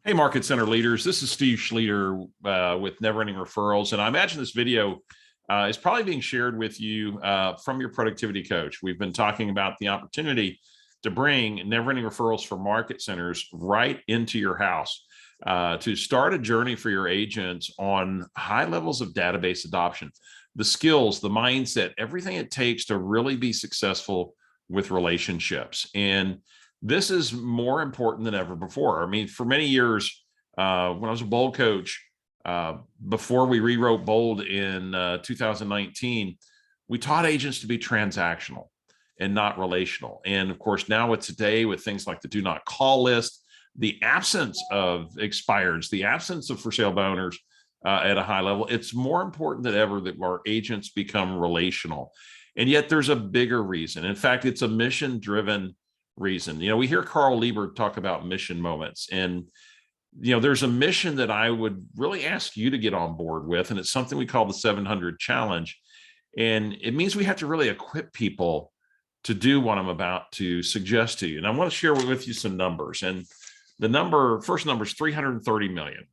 Hey, Market Center leaders. This is Steve Schleter with Never Ending Referrals. And I imagine this video is probably being shared with you from your productivity coach. We've been talking about the opportunity to bring Never Ending Referrals for market centers right into your house to start a journey for your agents on high levels of database adoption, the skills, the mindset, everything it takes to really be successful with relationships. And this is more important than ever before. I mean, for many years, when I was a bold coach, before we rewrote bold in 2019, we taught agents to be transactional and not relational. And of course, now with today, with things like the do not call list, the absence of expireds, the absence of for sale by owners at a high level, it's more important than ever that our agents become relational. And yet there's a bigger reason. In fact, it's a mission-driven reason. We hear Carl Lieber talk about mission moments, and there's a mission that I would really ask you to get on board with, and it's something we call the 700 challenge. And it means we have to really equip people to do what I'm about to suggest to you. And I want to share with you some numbers. And the first number is 330 million.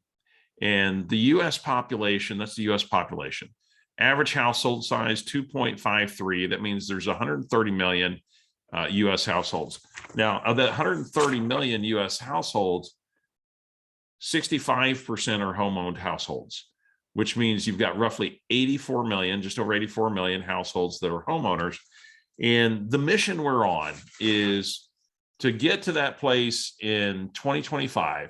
And the US population, that's the US population. Average household size 2.53. That means there's 130 million US households. Now, of that 130 million US households, 65% are home-owned households, which means you've got roughly 84 million, just over 84 million households that are homeowners. And the mission we're on is to get to that place in 2025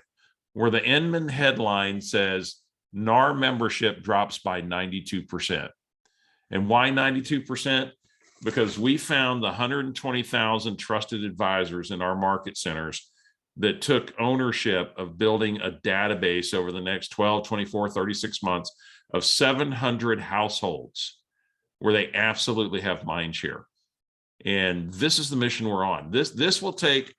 where the Inman headline says NER membership drops by 92%. And why 92%? Because we found the 120,000 trusted advisors in our market centers that took ownership of building a database over the next 12, 24, 36 months of 700 households where they absolutely have mind share. And this is the mission we're on. This will take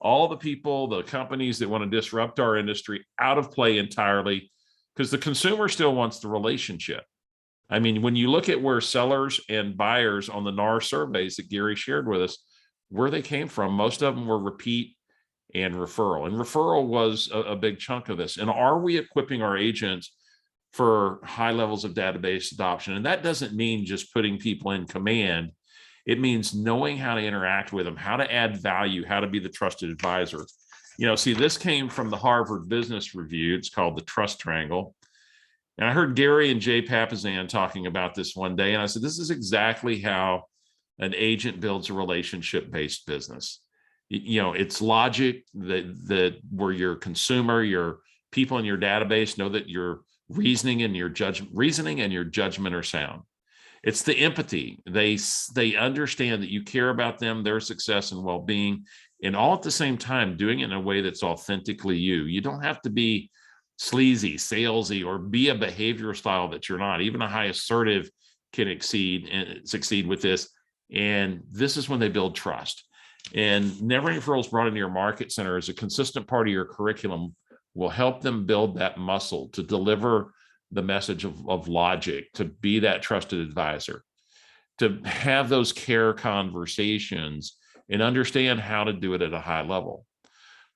all the people, the companies that want to disrupt our industry out of play entirely, because the consumer still wants the relationship. I mean, when you look at where sellers and buyers on the NAR surveys that Gary shared with us, where they came from, most of them were repeat and referral. And referral was a big chunk of this. And are we equipping our agents for high levels of database adoption? And that doesn't mean just putting people in command. It means knowing how to interact with them, how to add value, how to be the trusted advisor. See, this came from the Harvard Business Review. It's called the Trust Triangle. And I heard Gary and Jay Papasan talking about this one day. And I said, this is exactly how an agent builds a relationship-based business. It's logic that where your consumer, your people in your database know that your reasoning and your judgment are sound. It's the empathy. They understand that you care about them, their success and well-being, and all at the same time doing it in a way that's authentically you. You don't have to be sleazy, salesy, or be a behavior style that you're not. Even a high assertive can succeed with this. And this is when they build trust. And Never Ending Referrals brought into your market center as a consistent part of your curriculum will help them build that muscle to deliver the message of logic, to be that trusted advisor, to have those care conversations and understand how to do it at a high level,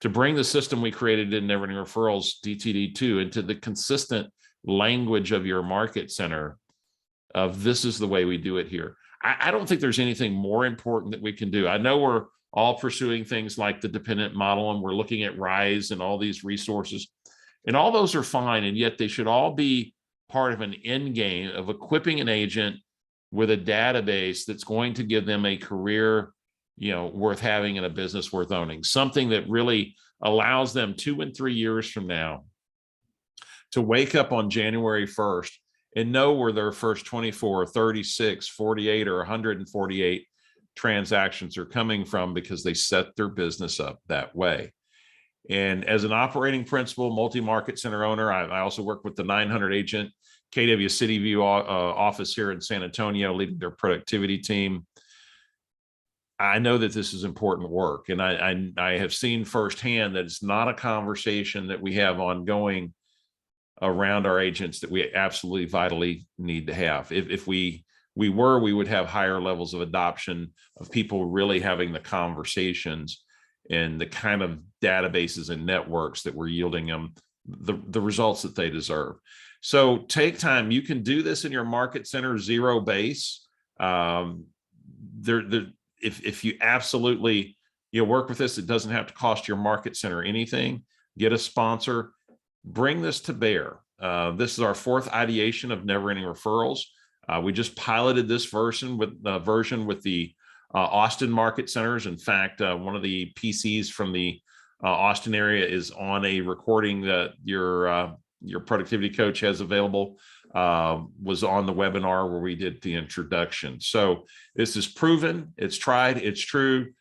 to bring the system we created in Never Ending Referrals, DTD2, into the consistent language of your market center of this is the way we do it here. I don't think there's anything more important that we can do. I know we're all pursuing things like the dependent model, and we're looking at RISE and all these resources, and all those are fine, and yet they should all be part of an end game of equipping an agent with a database that's going to give them a career worth having and a business worth owning, something that really allows them 2 and 3 years from now to wake up on January 1st and know where their first 24, 36, 48, or 148 transactions are coming from because they set their business up that way. And as an operating principal, multi-market center owner, I also work with the 900 agent KW City View office here in San Antonio, leading their productivity team. I know that this is important work, and I have seen firsthand that it's not a conversation that we have ongoing around our agents that we absolutely vitally need to have. If we would have higher levels of adoption of people really having the conversations and the kind of databases and networks that we're yielding them the results that they deserve. So take time. You can do this in your market center, zero base. If you absolutely work with this, it doesn't have to cost your market center anything. Get a sponsor, bring this to bear. This is our fourth ideation of Never Ending Referrals. We just piloted this version with the Austin market centers. In fact, one of the PCs from the Austin area is on a recording that your productivity coach has available, was on the webinar where we did the introduction. So this is proven, it's tried, it's true.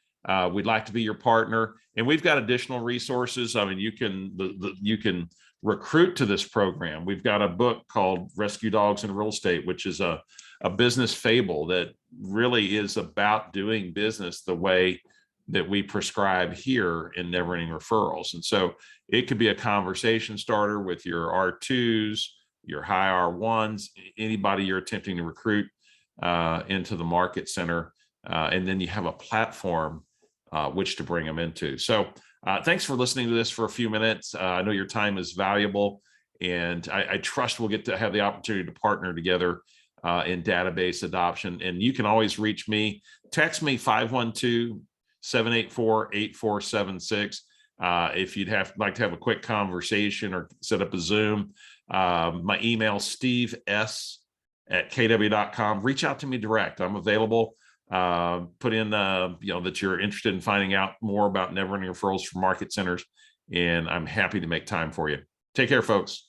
We'd like to be your partner, and we've got additional resources. I mean, you can recruit to this program. We've got a book called Rescue Dogs in Real Estate, which is a business fable that really is about doing business the way that we prescribe here in Never Ending Referrals. And so it could be a conversation starter with your R2s, your high R1s, anybody you're attempting to recruit into the market center. And then you have a platform which to bring them into. So thanks for listening to this for a few minutes. I know your time is valuable, and I trust we'll get to have the opportunity to partner together in database adoption. And you can always reach me. Text me 512-784-8476. If you'd like to have a quick conversation or set up a Zoom. My email, steve.s@kw.com. Reach out to me direct. I'm available. Put in that you're interested in finding out more about Never Ending Referrals for market centers, and I'm happy to make time for you. Take care, folks.